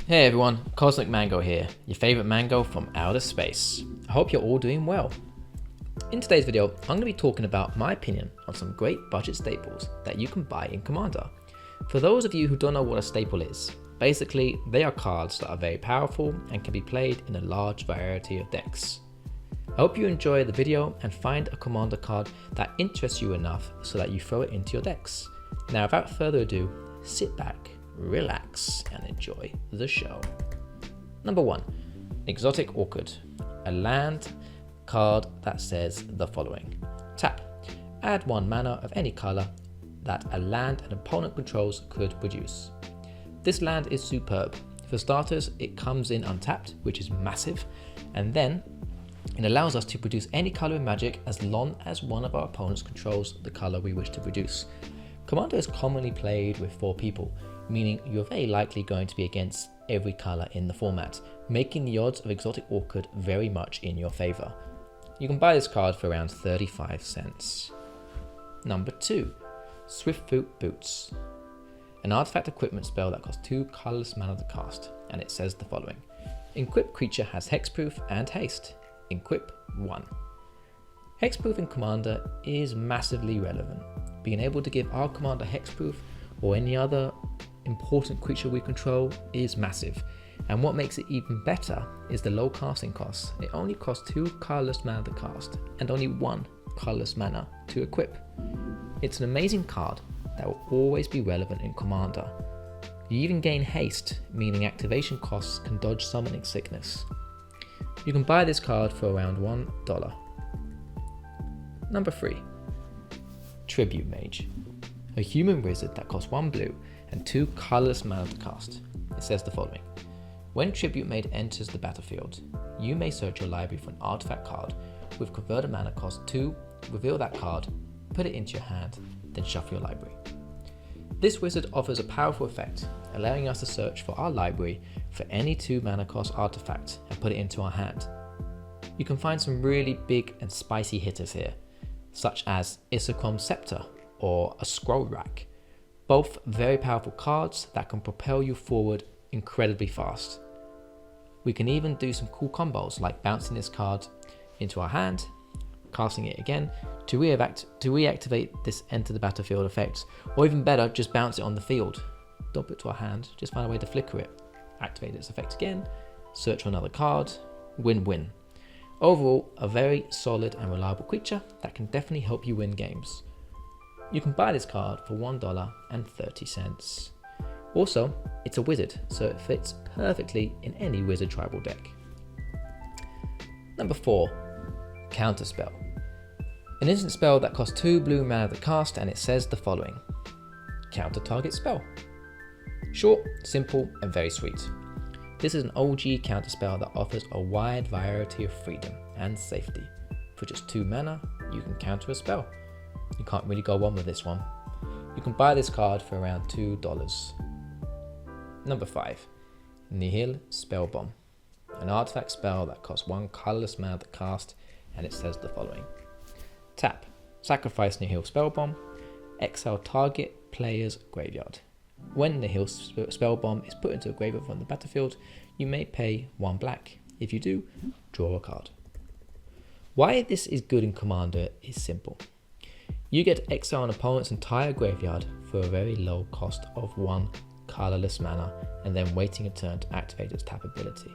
Hey everyone, Cosmic Mango here, your favorite mango from outer space. I hope you're all doing well. In today's video, I'm going to be talking about my opinion on some great budget staples that you can buy in Commander. For those of you who don't know what a staple is, basically they are cards that are very powerful and can be played in a large variety of decks. I hope you enjoy the video and find a Commander card that interests you enough so that you throw it into your decks. Now without further ado, sit back, relax and enjoy the show. Number 1, Exotic Orchid, a land card that says the following. Tap, add 1 mana of any color that a land an opponent controls could produce. This land is superb. For starters, it comes in untapped, which is massive, and then it allows us to produce any color in Magic as long as one of our opponents controls the color we wish to produce. Commander is commonly played with 4 people, meaning you're very likely going to be against every color in the format, making the odds of Exotic Orchid very much in your favor. You can buy this card for around 35 cents. Number 2, Swiftfoot Boots, an artifact equipment spell that costs 2 colorless mana to cast, and it says the following. Equip creature has hexproof and haste. Equip 1. Hexproof in Commander is massively relevant. Being able to give our commander hexproof or any other important creature we control is massive, and what makes it even better is the low casting cost. It only costs 2 colorless mana to cast and only 1 colorless mana to equip. It's an amazing card that will always be relevant in Commander. You even gain haste, meaning activation costs can dodge summoning sickness. You can buy this card for around $1. Number 3, Tribute Mage, a human wizard that costs 1 blue and 2 colorless mana to cast. It says the following. When Tribute Mage enters the battlefield, you may search your library for an artifact card with converted mana cost 2, reveal that card, put it into your hand, then shuffle your library. This wizard offers a powerful effect, allowing us to search for our library for any 2 mana cost artifact and put it into our hand. You can find some really big and spicy hitters here, such as Isochrome Scepter or a Scroll Rack. Both very powerful cards that can propel you forward incredibly fast. We can even do some cool combos like bouncing this card into our hand, casting it again to reactivate this enter the battlefield effect, or even better, just bounce it on the field. Don't put it to our hand, just find a way to flicker it, activate its effect again, search for another card, win-win. Overall, a very solid and reliable creature that can definitely help you win games. You can buy this card for $1.30. Also, it's a wizard, so it fits perfectly in any wizard tribal deck. Number 4, Counterspell, an instant spell that costs 2 blue mana to cast, and it says the following. Counter target spell. Short, simple, and very sweet. This is an OG counterspell that offers a wide variety of freedom and safety. For just 2 mana, you can counter a spell. You can't really go wrong with this one. You can buy this card for around $2. Number 5, Nihil Spellbomb, an artifact spell that costs 1 colorless mana to cast, and it says the following. Tap, sacrifice Nihil Spellbomb, exile target player's graveyard. When Nihil Spellbomb is put into a graveyard from the battlefield, you may pay 1 black. If you do, draw a card. Why this is good in Commander is simple. You get to exile an opponent's entire graveyard for a very low cost of 1 colorless mana and then waiting a turn to activate its tap ability.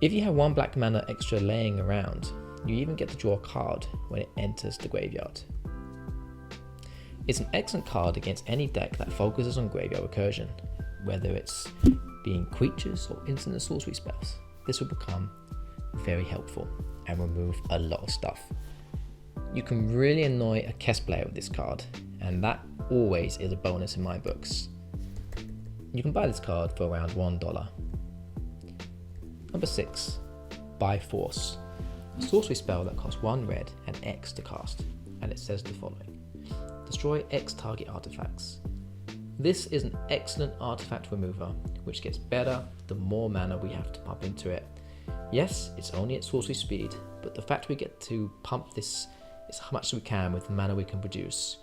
If you have 1 black mana extra laying around, you even get to draw a card when it enters the graveyard. It's an excellent card against any deck that focuses on graveyard recursion, whether it's being creatures or instant and sorcery spells. This will become very helpful and remove a lot of stuff. You can really annoy a Kess player with this card, and that always is a bonus in my books. You can buy this card for around $1. Number 6, By Force, a sorcery spell that costs 1 red and X to cast, and it says the following. Destroy X target artifacts. This is an excellent artifact remover, which gets better the more mana we have to pump into it. Yes, it's only at sorcery speed, but the fact we get to pump this as much as we can with the mana we can produce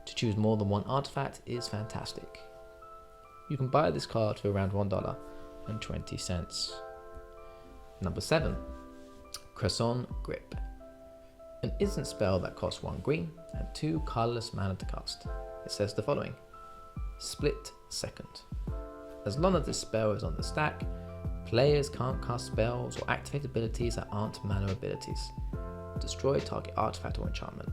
to choose more than 1 artifact is fantastic. You can buy this card for around $1.20. Number 7, Krosan Grip. An instant spell that costs 1 green and 2 colorless mana to cast. It says the following: Split Second. As long as this spell is on the stack, players can't cast spells or activate abilities that aren't mana abilities. Destroy target artifact or enchantment.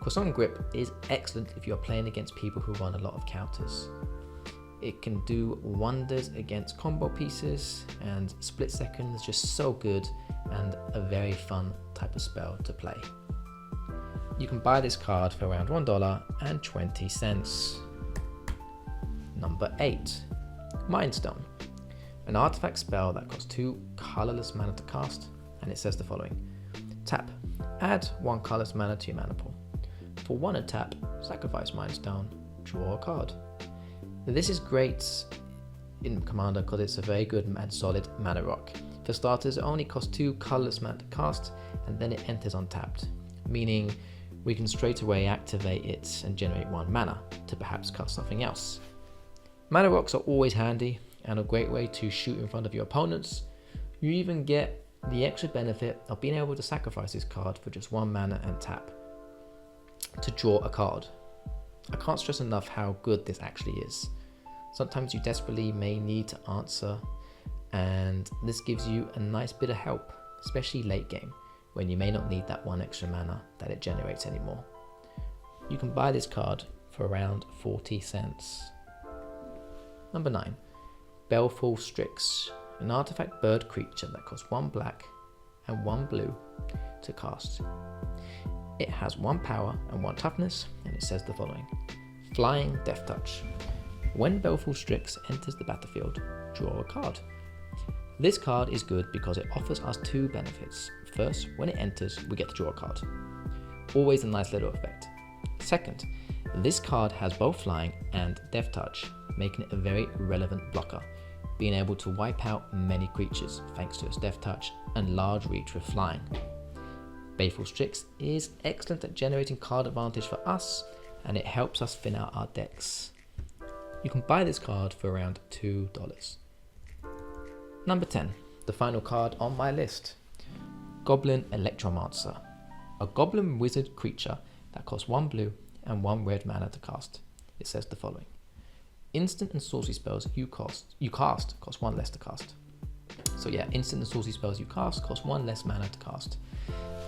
Krosan Grip is excellent if you are playing against people who run a lot of counters. It can do wonders against combo pieces, and Split Second is just so good and a very fun type of spell to play. You can buy this card for around $1.20. Number 8, Mind Stone. An artifact spell that costs 2 colorless mana to cast, and it says the following: Tap, add 1 colorless mana to your mana pool. For 1 and tap, sacrifice Mind Stone, draw a card. This is great in Commander because it's a very good and solid mana rock. For starters, it only costs 2 colorless mana to cast, and then it enters untapped, meaning we can straight away activate it and generate 1 mana to perhaps cast something else. Mana rocks are always handy and a great way to shoot in front of your opponents. You even get the extra benefit of being able to sacrifice this card for just 1 mana and tap to draw a card. I can't stress enough how good this actually is. Sometimes you desperately may need to answer, and this gives you a nice bit of help, especially late game, when you may not need that 1 extra mana that it generates anymore. You can buy this card for around 40 cents. Number 9, Baleful Strix. An artifact bird creature that costs 1 black and 1 blue to cast. It has 1 power and 1 toughness, and it says the following: Flying Death Touch. When Baleful Strix enters the battlefield, draw a card. This card is good because it offers us 2 benefits. First, when it enters, we get to draw a card. Always a nice little effect. Second, this card has both flying and Death Touch, making it a very relevant blocker, being able to wipe out many creatures thanks to its Death Touch and large reach with flying. Baleful Strix is excellent at generating card advantage for us, and it helps us thin out our decks. You can buy this card for around $2. Number 10, the final card on my list, Goblin Electromancer. A goblin wizard creature that costs 1 blue and 1 red mana to cast. It says the following: Instant and sorcery spells you cast cost 1 less to cast. So yeah, instant and sorcery spells you cast cost 1 less mana to cast.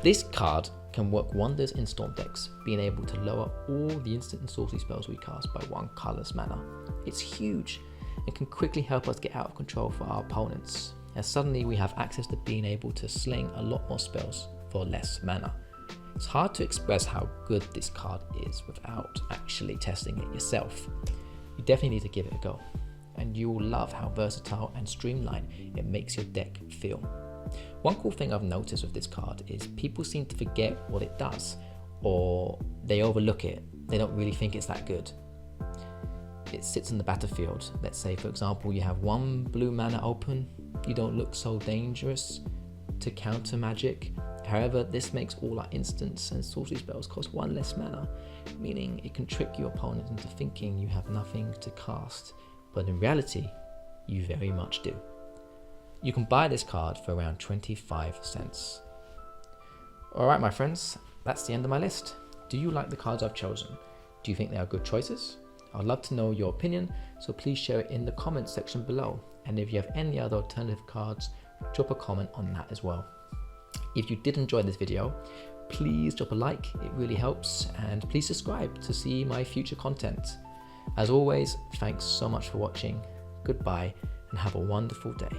This card can work wonders in Storm decks, being able to lower all the instant and sorcery spells we cast by 1 colorless mana. It's huge and can quickly help us get out of control for our opponents, as suddenly we have access to being able to sling a lot more spells for less mana. It's hard to express how good this card is without actually testing it yourself. You definitely need to give it a go, and you will love how versatile and streamlined it makes your deck feel. One cool thing I've noticed with this card is people seem to forget what it does, or they overlook it. They don't really think it's that good. It sits in the battlefield. Let's say, for example, you have 1 blue mana open. You don't look so dangerous to counter magic. However, this makes all our instants and sorcery spells cost 1 less mana, meaning it can trick your opponent into thinking you have nothing to cast, but in reality, you very much do. You can buy this card for around 25 cents. Alright my friends, that's the end of my list. Do you like the cards I've chosen? Do you think they are good choices? I'd love to know your opinion, so please share it in the comments section below. And if you have any other alternative cards, drop a comment on that as well. If you did enjoy this video, please drop a like, it really helps, and please subscribe to see my future content. As always, thanks so much for watching, goodbye, and have a wonderful day.